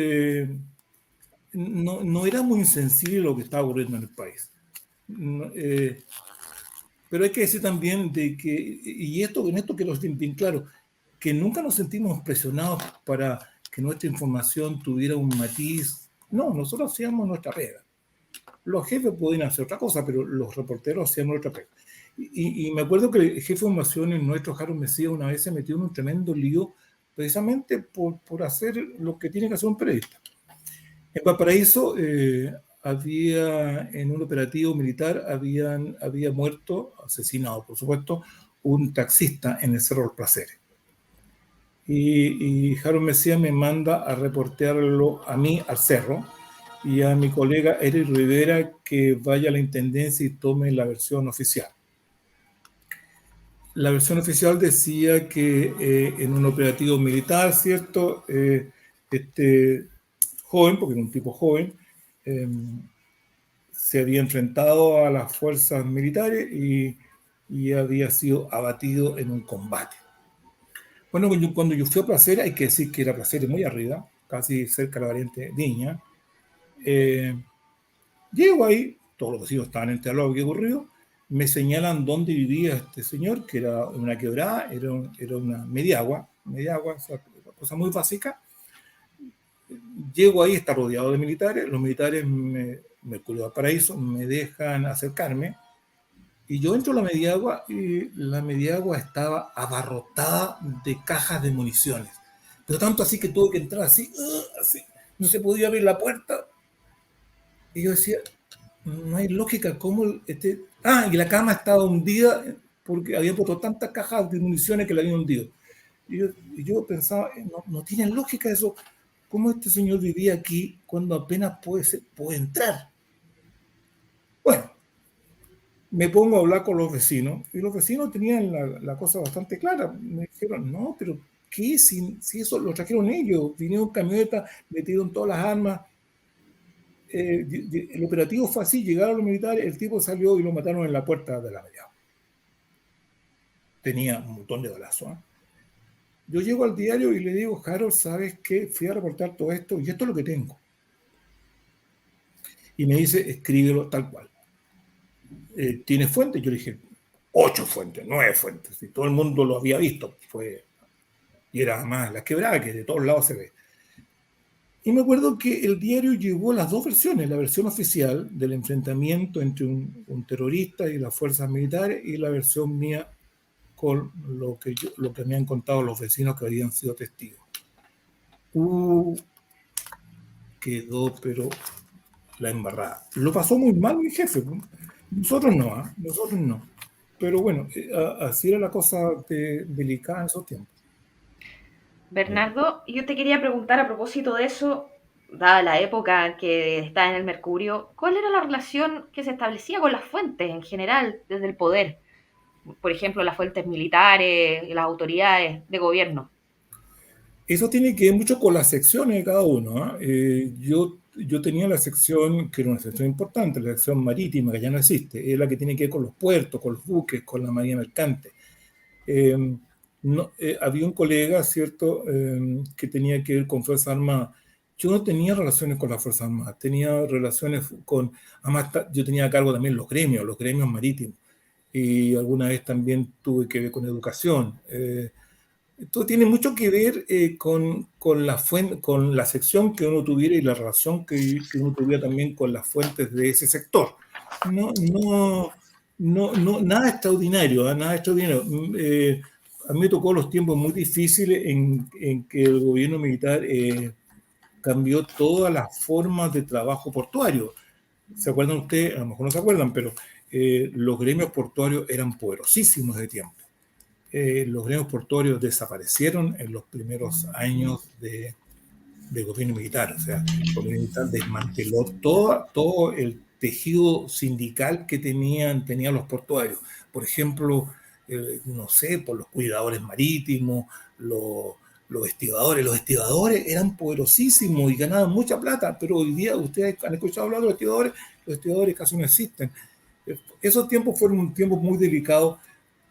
no era muy insensible lo que estaba ocurriendo en el país. Pero hay que decir también de que, y en esto quiero decir bien claro, que nunca nos sentimos presionados para que nuestra información tuviera un matiz. No, nosotros hacíamos nuestra pega. Los jefes podían hacer otra cosa, pero los reporteros hacían otra pega. Y me acuerdo que el jefe de formaciones nuestro, Harold Mesías, una vez se metió en un tremendo lío precisamente por hacer lo que tiene que hacer un periodista. En Valparaíso había, en un operativo militar, había muerto, asesinado por supuesto, un taxista en el Cerro Los Placeres. Y Harold Mesías me manda a reportearlo a mí al cerro y a mi colega Eric Rivera que vaya a la intendencia y tome la versión oficial. La versión oficial decía que en un operativo militar, ¿cierto? Este joven, porque era un tipo joven, se había enfrentado a las fuerzas militares y había sido abatido en un combate. Bueno, cuando yo fui a Placeres, hay que decir que era Placeres muy arriba, casi cerca de la variante Viña. Llego ahí, todos los vecinos estaban enterados de lo que había ocurrido, me señalan dónde vivía este señor, que era una quebrada, era una mediagua, o sea, una cosa muy básica. Llego ahí, está rodeado de militares, los militares Mercurio Valparaíso me dejan acercarme, y yo entro a la mediagua y la mediagua estaba abarrotada de cajas de municiones, pero tanto así que tuve que entrar así, así, no se podía abrir la puerta, y yo decía, no hay lógica, ¿cómo y la cama estaba hundida porque había puesto tantas cajas de municiones que la habían hundido. Y yo pensaba, no tiene lógica eso. ¿Cómo este señor vivía aquí cuando apenas puede entrar? Bueno, me pongo a hablar con los vecinos, y los vecinos tenían la cosa bastante clara. Me dijeron, no, pero ¿qué? Si eso lo trajeron ellos, vinieron camionetas, metieron todas las armas. El operativo fue así, llegaron los militares, el tipo salió y lo mataron en la puerta de la mediagua. Tenía un montón de balazos, ¿eh? Yo llego al diario y le digo, Harold, ¿sabes qué? Fui a reportar todo esto y esto es lo que tengo. Y me dice, escríbelo tal cual. ¿Tiene fuentes? Yo le dije, 8 fuentes, 9 fuentes. Y todo el mundo lo había visto. Y era más la quebrada, que de todos lados se ve. Y me acuerdo que el diario llevó las dos versiones, la versión oficial del enfrentamiento entre un terrorista y las fuerzas militares, y la versión mía con lo que me han contado los vecinos que habían sido testigos. Quedó, pero la embarrada. Lo pasó muy mal mi jefe. Nosotros no. Pero bueno, así era la cosa delicada en esos tiempos. Bernardo, yo te quería preguntar a propósito de eso, dada la época en que está en el Mercurio, ¿cuál era la relación que se establecía con las fuentes en general desde el poder? Por ejemplo, las fuentes militares y las autoridades de gobierno. Eso tiene que ver mucho con las secciones de cada uno, ¿eh? Yo tenía la sección, que era una sección importante, la sección marítima, que ya no existe, es la que tiene que ver con los puertos, con los buques, con la marina mercante. Había un colega, ¿cierto?, que tenía que ver con Fuerzas Armadas. Yo no tenía relaciones con las Fuerzas Armadas, tenía relaciones con... Además, yo tenía a cargo también los gremios marítimos, y alguna vez también tuve que ver con educación. Esto tiene mucho que ver con la sección que uno tuviera y la relación que uno tuviera también con las fuentes de ese sector. Nada extraordinario, ¿eh? Nada extraordinario. A mí me tocó los tiempos muy difíciles en que el gobierno militar cambió todas las formas de trabajo portuario. ¿Se acuerdan ustedes? A lo mejor no se acuerdan, pero los gremios portuarios eran poderosísimos de tiempo. Los gremios portuarios desaparecieron en los primeros años de gobierno militar. O sea, el gobierno militar desmanteló todo el tejido sindical que tenían los portuarios. Por ejemplo, no sé, por los cuidadores marítimos, los estibadores. Los estibadores eran poderosísimos y ganaban mucha plata, pero hoy día ustedes han escuchado hablar de los estibadores casi no existen. Esos tiempos fueron tiempos muy delicados,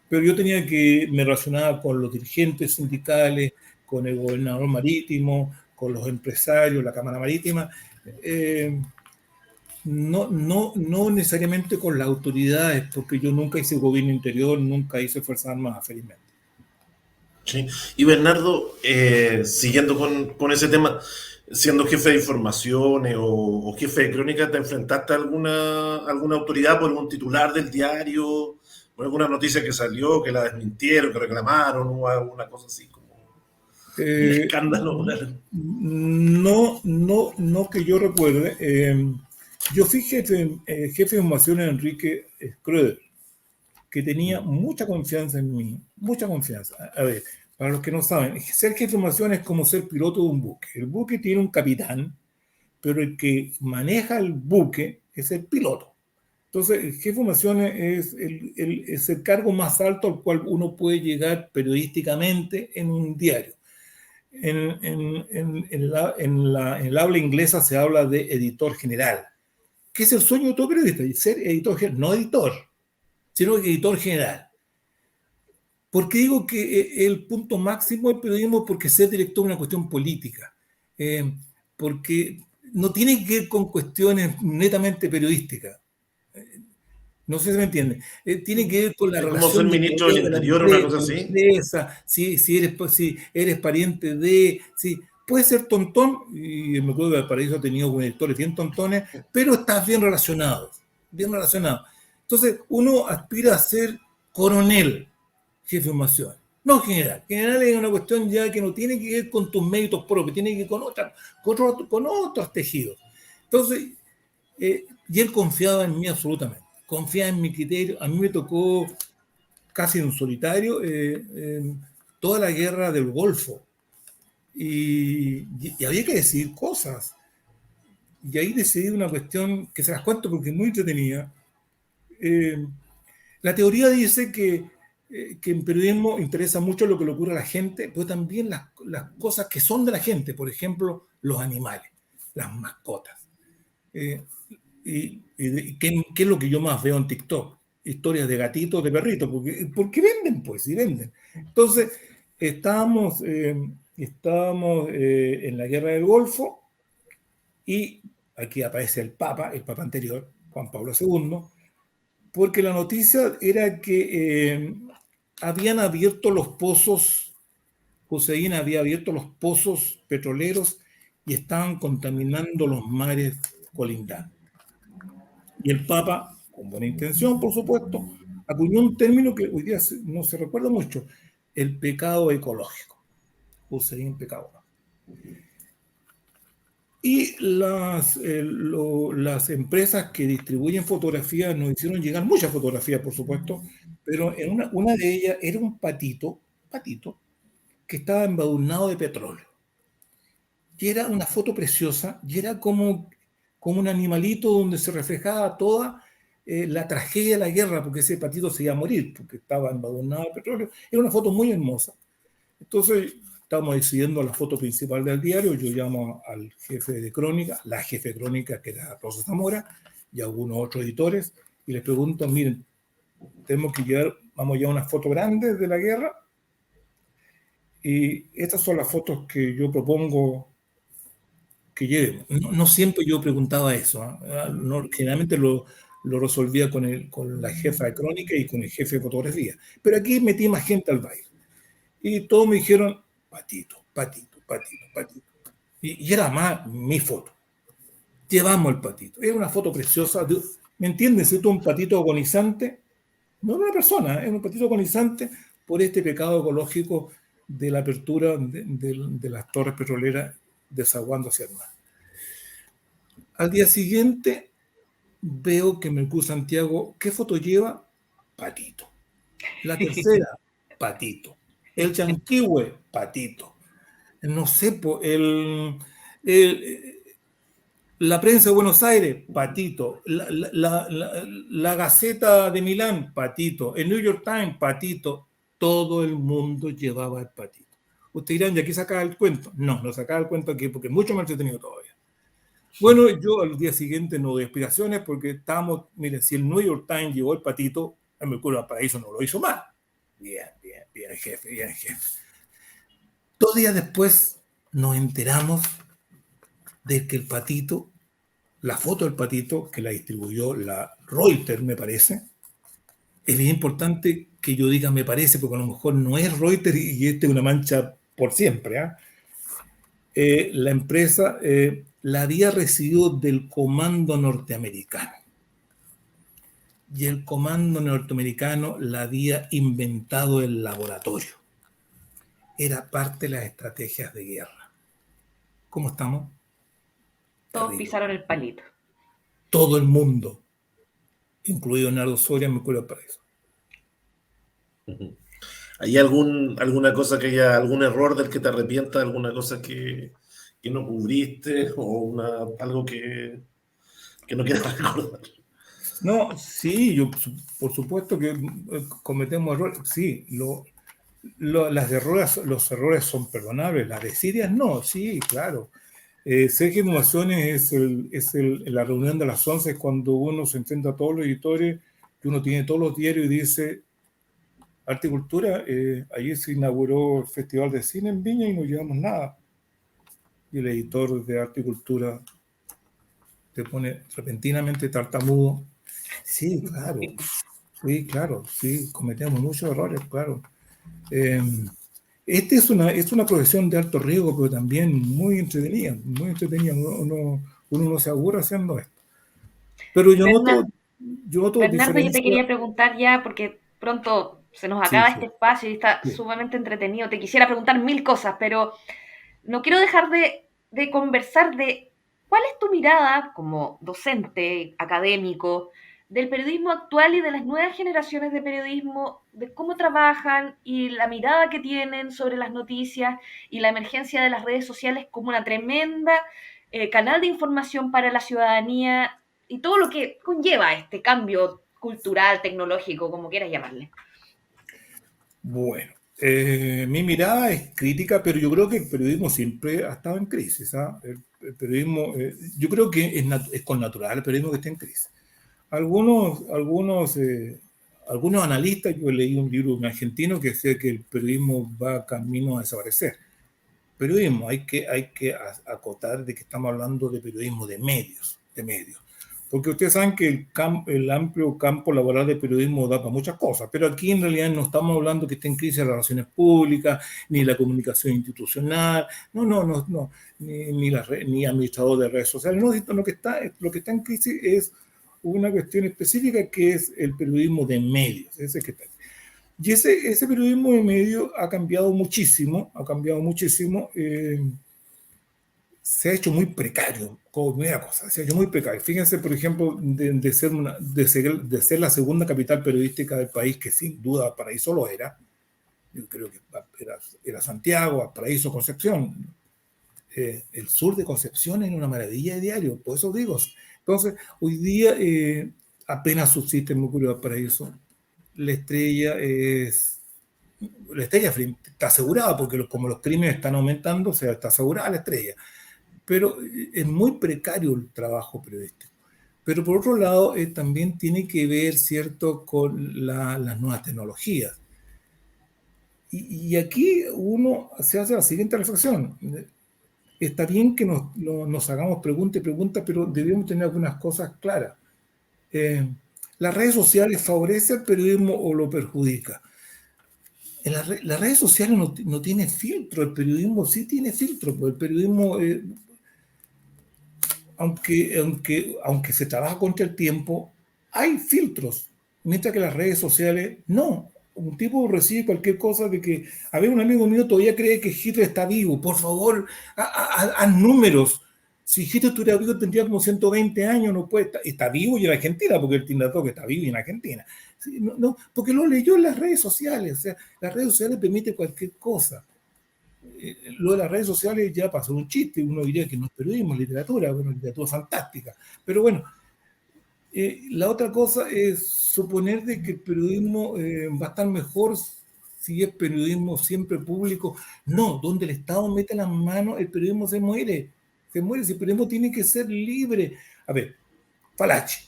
pero yo me relacionaba con los dirigentes sindicales, con el gobernador marítimo, con los empresarios, la Cámara Marítima, no necesariamente con las autoridades, porque yo nunca hice gobierno interior, nunca hice Fuerzas Armadas, felizmente. Sí. Y Bernardo, siguiendo con ese tema, siendo jefe de informaciones o jefe de crónica, ¿te enfrentaste a alguna autoridad por algún titular del diario, por alguna noticia que salió, que la desmintieron, que reclamaron, o alguna cosa así como un escándalo? No que yo recuerde. Yo fui jefe de informaciones de Enrique Schröder, que tenía mucha confianza en mí, mucha confianza. A ver, para los que no saben, ser jefe de información es como ser piloto de un buque. El buque tiene un capitán, pero el que maneja el buque es el piloto. Entonces, el jefe de información es el cargo más alto al cual uno puede llegar periodísticamente en un diario. En el habla inglesa se habla de editor general, que es el sueño de todo periodista, ser editor general, no editor, sino editor general. ¿Por qué digo que el punto máximo del periodismo? Porque ser director es una cuestión política, porque no tiene que ver con cuestiones netamente periodísticas. No sé si me entiende. Tiene que ver con la Es como ser relación de ministro poder del de Interior, una cosa la así. empresa, si eres pariente de... puede ser tontón, y me acuerdo que Valparaíso ha tenido directores bien tontones, pero estás bien relacionado, bien relacionado. Entonces, uno aspira a ser coronel, jefe de información. No general. General es una cuestión ya que no tiene que ver con tus méritos propios, tiene que ver con otros tejidos. Entonces, y él confiaba en mí absolutamente, confiaba en mi criterio. A mí me tocó casi en un solitario toda la guerra del Golfo y había que decidir cosas. Y ahí decidí una cuestión que se las cuento porque es muy entretenida. Eh, la teoría dice que en periodismo interesa mucho lo que le ocurre a la gente, pero también las cosas que son de la gente, por ejemplo, los animales, las mascotas. Eh, ¿Qué es lo que yo más veo en TikTok? Historias de gatitos, de perritos, porque venden, pues, y venden. Entonces, estábamos en la guerra del Golfo y aquí aparece el Papa anterior, Juan Pablo II, porque la noticia era que habían abierto los pozos, Hussein había abierto los pozos petroleros y estaban contaminando los mares colindantes. Y el Papa, con buena intención, por supuesto, acuñó un término que hoy día no se recuerda mucho, el pecado ecológico. Hussein pecado. Y las empresas que distribuyen fotografías nos hicieron llegar muchas fotografías, por supuesto, pero en una de ellas era un patito que estaba embadurnado de petróleo. Y era una foto preciosa, y era como un animalito donde se reflejaba toda la tragedia de la guerra, porque ese patito se iba a morir, porque estaba embadurnado de petróleo. Era una foto muy hermosa. Entonces, estamos decidiendo la foto principal del diario. Yo llamo al jefe de crónica, la jefe de crónica, que era Rosa Zamora, y algunos otros editores, y les pregunto, miren, vamos a llevar unas fotos grandes de la guerra, y estas son las fotos que yo propongo que llevemos. No siempre yo preguntaba eso, ¿eh? No, generalmente lo resolvía con la jefa de crónica y con el jefe de fotografía. Pero aquí metí más gente al baile. Y todos me dijeron, patito, patito, patito, patito. Y era más mi foto. Llevamos el patito. Era una foto preciosa. ¿Me entiendes? Esto es un patito agonizante. No era una persona, es un patito agonizante por este pecado ecológico de la apertura de las torres petroleras desaguando hacia el mar. Al día siguiente veo que Mercurio Santiago, ¿qué foto lleva? Patito. La tercera, patito. El Chanquihue, patito. No sé, la prensa de Buenos Aires, patito. La Gaceta de Milán, patito. El New York Times, patito. Todo el mundo llevaba el patito. Ustedes dirán, ¿y aquí sacaba el cuento? No sacaba el cuento aquí porque es mucho más entretenido todavía. Bueno, yo al día siguiente no doy explicaciones porque estábamos, miren, si el New York Times llevó el patito, el Mercurio Valparaíso no lo hizo mal. Bien, jefe, bien, jefe. 2 días después nos enteramos de que el patito, la foto del patito, que la distribuyó la Reuters, me parece, es bien importante que yo diga me parece, porque a lo mejor no es Reuters y este es una mancha por siempre, la empresa la había recibido del comando norteamericano. Y el comando norteamericano la había inventado el laboratorio. Era parte de las estrategias de guerra. ¿Cómo estamos? Todos Terrible. pisaron el palito. Todo el mundo, incluido Nardo Soria, me acuerdo para eso. ¿Hay alguna cosa algún error del que te arrepientas, alguna cosa que no cubriste o algo que no quieras recordar? No, sí, por supuesto que cometemos errores. Sí, los errores son perdonables. Las desidias no, sí, claro. Sé que Innovaciones es la reunión de las 11 cuando uno se enfrenta a todos los editores, que uno tiene todos los diarios y dice, Arte y Cultura, ayer se inauguró el Festival de Cine en Viña y no llevamos nada. Y el editor de Arte y Cultura te pone repentinamente tartamudo Sí, claro, sí, cometemos muchos errores, claro. Eh, es una profesión de alto riesgo, pero también muy entretenida, muy entretenida. Uno no se aburre haciendo esto. Pero yo noto Bernardo, yo te diferencia. quería preguntar ya, porque pronto se nos Sí, acaba sí, este espacio y está sí. sumamente entretenido. Te quisiera preguntar mil cosas, pero no quiero dejar de conversar de cuál es tu mirada como docente, académico, del periodismo actual y de las nuevas generaciones de periodismo, de cómo trabajan y la mirada que tienen sobre las noticias y la emergencia de las redes sociales como una tremenda canal de información para la ciudadanía y todo lo que conlleva este cambio cultural, tecnológico, como quieras llamarle. Bueno, mi mirada es crítica, pero yo creo que el periodismo siempre ha estado en crisis. ¿Ah? El periodismo, yo creo que es con natural el periodismo que está en crisis. Algunos analistas, yo leí un libro de un argentino que decía que el periodismo va camino a desaparecer. Periodismo, hay que acotar de que estamos hablando de periodismo de medios, de medios. Porque ustedes saben que el amplio campo laboral del periodismo da para muchas cosas, pero aquí en realidad no estamos hablando que esté en crisis las relaciones públicas, ni la comunicación institucional, no, ni administrador de redes sociales, no, lo que está en crisis es una cuestión específica que es el periodismo de medios, ese que está. Y ese periodismo de medio ha cambiado muchísimo, se ha hecho muy precario, como primera cosa, se ha hecho muy precario. Fíjense, por ejemplo, de ser la segunda capital periodística del país, que sin duda Paraíso lo era, yo creo que era Santiago, Paraíso, Concepción. El sur de Concepción es una maravilla de diario, por eso digo. Entonces, hoy día apenas subsiste el Mercurio de Paraíso. La estrella es la estrella está asegurada porque como los crímenes están aumentando, o sea, está asegurada la estrella. Pero es muy precario el trabajo periodístico. Pero por otro lado, también tiene que ver, ¿cierto?, con las nuevas tecnologías. Y aquí uno se hace la siguiente reflexión. Está bien que nos hagamos preguntas y preguntas, pero debemos tener algunas cosas claras. ¿Las redes sociales favorecen el periodismo o lo perjudica? Las redes sociales no tienen filtro, el periodismo sí tiene filtro, pues el periodismo, aunque se trabaja contra el tiempo, hay filtros, mientras que las redes sociales no. Un tipo recibe cualquier cosa de que, a ver, un amigo mío todavía cree que Hitler está vivo, por favor, haz números. Si Hitler estuviera vivo tendría como 120 años, no puede estar, está vivo y en Argentina, porque él tiene datos que está vivo y en Argentina. Sí, no, porque lo leyó en las redes sociales, o sea, las redes sociales permiten cualquier cosa. Lo de las redes sociales ya pasó un chiste, uno diría que no es periodismo, es literatura, bueno, literatura fantástica. Pero bueno, la otra cosa es suponer de que el periodismo va a estar mejor si es periodismo siempre público. No, donde el Estado mete las manos, el periodismo se muere. Se muere, si el periodismo tiene que ser libre. A ver, Falachi,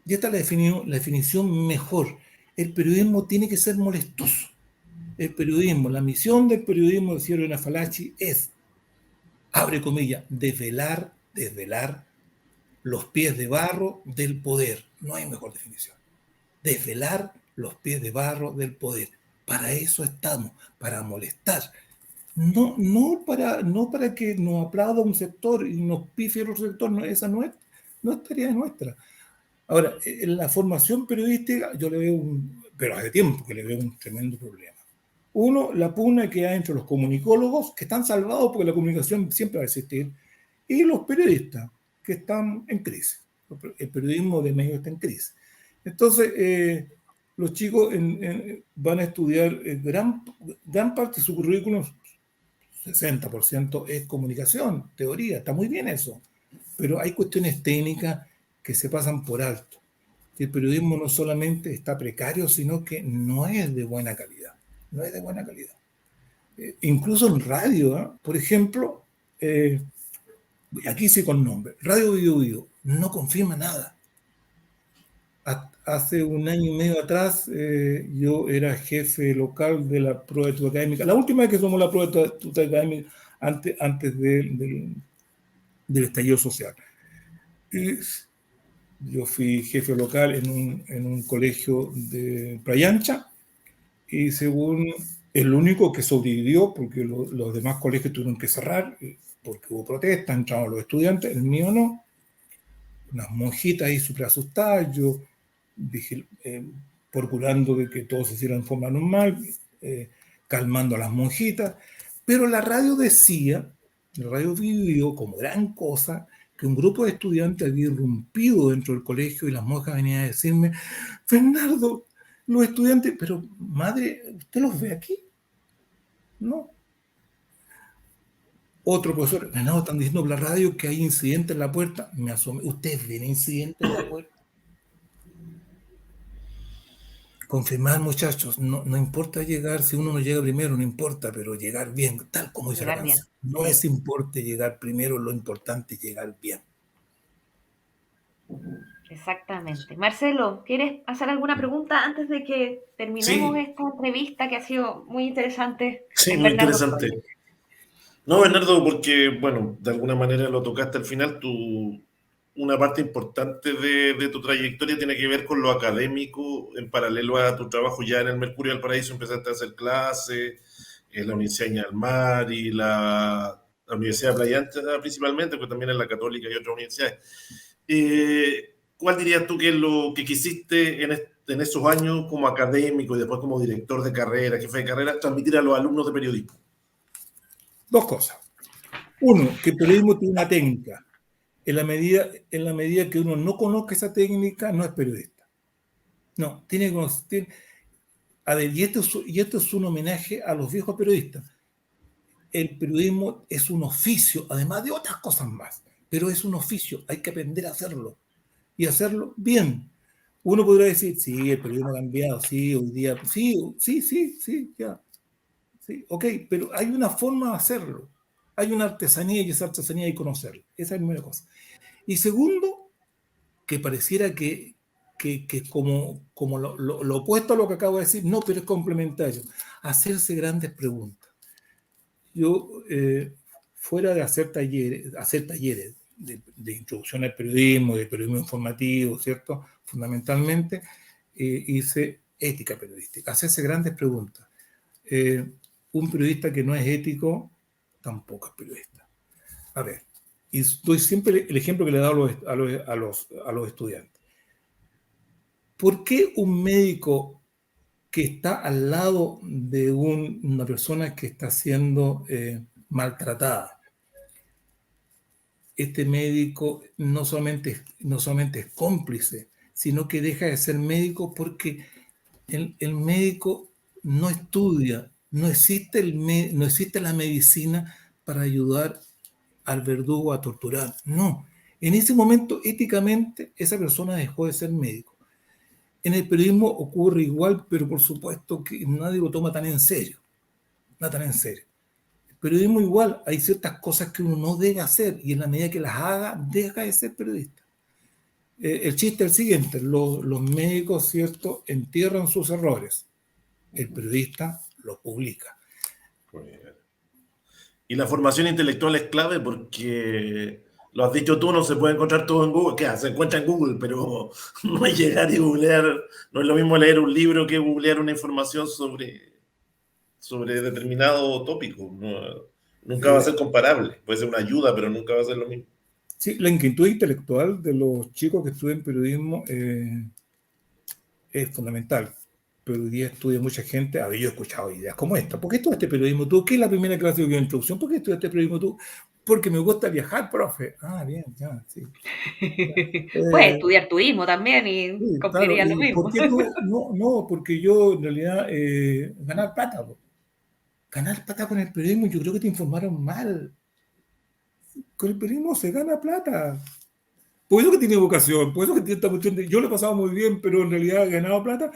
ya está la definición mejor. El periodismo tiene que ser molestoso. El periodismo, la misión del periodismo, decía Elena Falachi, es, abre comillas, desvelar los pies de barro del poder. No hay mejor definición. Desvelar los pies de barro del poder. Para eso estamos, para molestar. No para que nos aplauda un sector y nos pifie el otro sector. No, esa no es tarea nuestra. Ahora, en la formación periodística yo le veo pero hace tiempo que le veo un tremendo problema. Uno, la pugna que hay entre los comunicólogos, que están salvados porque la comunicación siempre va a existir, y los periodistas, que están en crisis. El periodismo de medios está en crisis. Entonces, los chicos van a estudiar gran parte de su currículum, 60% es comunicación, teoría, está muy bien eso, pero hay cuestiones técnicas que se pasan por alto. El periodismo no solamente está precario, sino que no es de buena calidad. No es de buena calidad. Incluso en radio, ¿eh? Por ejemplo, aquí sí con nombre, Radio Bio no confirma nada. Hace un año y medio atrás yo era jefe local de la prueba de tuta académica. La última vez que somos la prueba de tuta académica antes del estallido social. Yo fui jefe local en un colegio de Playa Ancha y según el único que sobrevivió, porque los demás colegios tuvieron que cerrar, porque hubo protestas, entraron los estudiantes, el mío no. Unas monjitas ahí súper asustadas, yo dije, procurando de que todo se hiciera en forma normal, calmando a las monjitas, pero la radio vivió como gran cosa que un grupo de estudiantes había irrumpido dentro del colegio y las monjas venían a decirme, Bernardo, los estudiantes, pero madre, ¿usted los ve aquí? No. Otro profesor, no, están diciendo por la radio que hay incidente en la puerta. Me asomé, ¿ustedes ven incidente en la puerta? Confirmar, muchachos, no importa llegar, si uno no llega primero, no importa, pero llegar bien, tal como dice la Llegar bien. canción. No es importante llegar primero, lo importante es llegar bien. Exactamente. Marcelo, ¿quieres hacer alguna pregunta antes de que terminemos Sí, esta entrevista que ha sido muy interesante sí, con muy Bernardo? interesante. No, Bernardo, porque, bueno, de alguna manera lo tocaste al final, una parte importante de tu trayectoria tiene que ver con lo académico, en paralelo a tu trabajo ya en el Mercurio del Paraíso, empezaste a hacer clases en la Universidad de Viña del Mar y la Universidad de Playa Ancha principalmente, pero también en la Católica y otras universidades. ¿Cuál dirías tú que es lo que quisiste en esos años como académico y después como director de carrera, jefe de carrera, transmitir a los alumnos de periodismo? Dos cosas. Uno, que el periodismo tiene una técnica. En la medida que uno no conozca esa técnica, no es periodista. No, tiene que... A ver, y esto es un homenaje a los viejos periodistas. El periodismo es un oficio, además de otras cosas más, pero es un oficio, hay que aprender a hacerlo y hacerlo bien. Uno podrá decir, sí, el periodismo ha cambiado, sí, hoy día, sí, ya, sí, ok, pero hay una forma de hacerlo, hay una artesanía y esa artesanía hay que conocerla, esa es la primera cosa. Y segundo, que pareciera que como lo opuesto a lo que acabo de decir, no, pero es complementario, hacerse grandes preguntas. Yo, fuera de hacer talleres de introducción al periodismo, de periodismo informativo, ¿cierto? Fundamentalmente, hice ética periodística, hacerse grandes preguntas. Un periodista que no es ético, tampoco es periodista. A ver, y doy siempre el ejemplo que le he dado a los estudiantes. ¿Por qué un médico que está al lado de una persona que está siendo maltratada, este médico no solamente es cómplice, sino que deja de ser médico porque el médico no estudia, no existe la medicina para ayudar al verdugo a torturar? No, en ese momento éticamente esa persona dejó de ser médico. En el periodismo ocurre igual, pero por supuesto que nadie lo toma tan en serio. No tan en serio. El periodismo igual, hay ciertas cosas que uno no debe hacer y en la medida que las haga, deja de ser periodista. El chiste es el siguiente, los médicos, ¿cierto?, entierran sus errores. El periodista los publica. Y la formación intelectual es clave porque, lo has dicho tú, no se puede encontrar todo en Google. ¿Qué? Se encuentra en Google, pero no es llegar y googlear. No es lo mismo leer un libro que googlear una información sobre determinado tópico. Nunca va a ser comparable. Puede ser una ayuda, pero nunca va a ser lo mismo. Sí, la inquietud intelectual de los chicos que estudian periodismo es fundamental. Pero hoy día estudia mucha gente. A ver, yo he escuchado ideas como esta. ¿Por qué estudiaste periodismo tú? ¿Qué es la primera clase de introducción? ¿Por qué estudiaste periodismo tú? Porque me gusta viajar, profe. Ah, bien, ya, sí. Puedes estudiar turismo también y Sí, claro. cumplirías lo ¿Y mismo. por qué tú? No, porque yo en realidad ganar plata. Ganar plata con el periodismo, yo creo que te informaron mal. Con el periodismo se gana plata. Por eso que tiene vocación, por eso que tiene esta cuestión de yo lo he pasado muy bien, pero en realidad he ganado plata.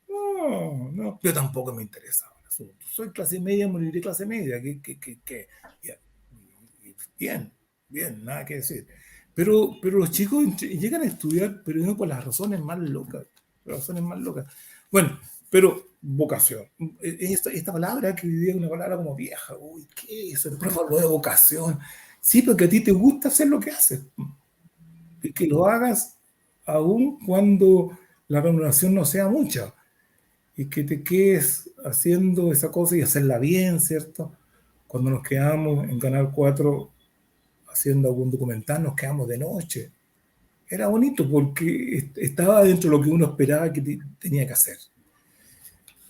No. Yo tampoco me interesaba el asunto. Soy clase media, moriré clase media. Bien, nada que decir. Pero los chicos llegan a estudiar periodismo por las razones más locas. Bueno, pero vocación. Esta palabra que hoy día es una palabra como vieja. Uy, ¿qué es eso? El profe habló de vocación. Sí, porque a ti te gusta hacer lo que haces. Que lo hagas aun cuando la remuneración no sea mucha, y que te quedes haciendo esa cosa y hacerla bien, ¿cierto? Cuando nos quedamos en Canal 4 haciendo algún documental, nos quedamos de noche. Era bonito porque estaba dentro de lo que uno esperaba que tenía que hacer.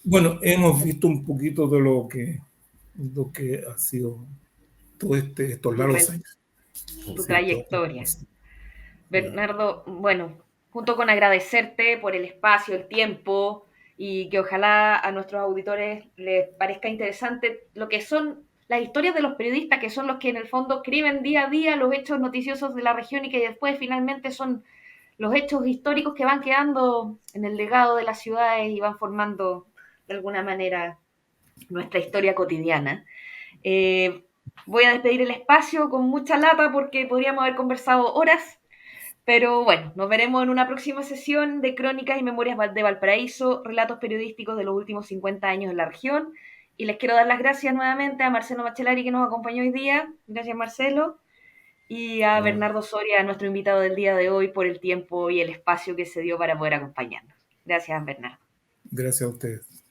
Bueno, hemos visto un poquito de lo que ha sido todos estos largos años. Tu ¿Cierto? trayectoria. Bernardo, bueno, junto con agradecerte por el espacio, el tiempo, y que ojalá a nuestros auditores les parezca interesante lo que son las historias de los periodistas, que son los que en el fondo escriben día a día los hechos noticiosos de la región y que después finalmente son los hechos históricos que van quedando en el legado de las ciudades y van formando de alguna manera nuestra historia cotidiana. Eh, Voy a despedir el espacio con mucha lata porque podríamos haber conversado horas, pero bueno, nos veremos en una próxima sesión de Crónicas y Memorias de Valparaíso, relatos periodísticos de los últimos 50 años en la región. Y les quiero dar las gracias nuevamente a Marcelo Machelari, que nos acompañó hoy día. Gracias, Marcelo. Y a Bernardo Soria, nuestro invitado del día de hoy, por el tiempo y el espacio que se dio para poder acompañarnos. Gracias, Bernardo. Gracias a ustedes.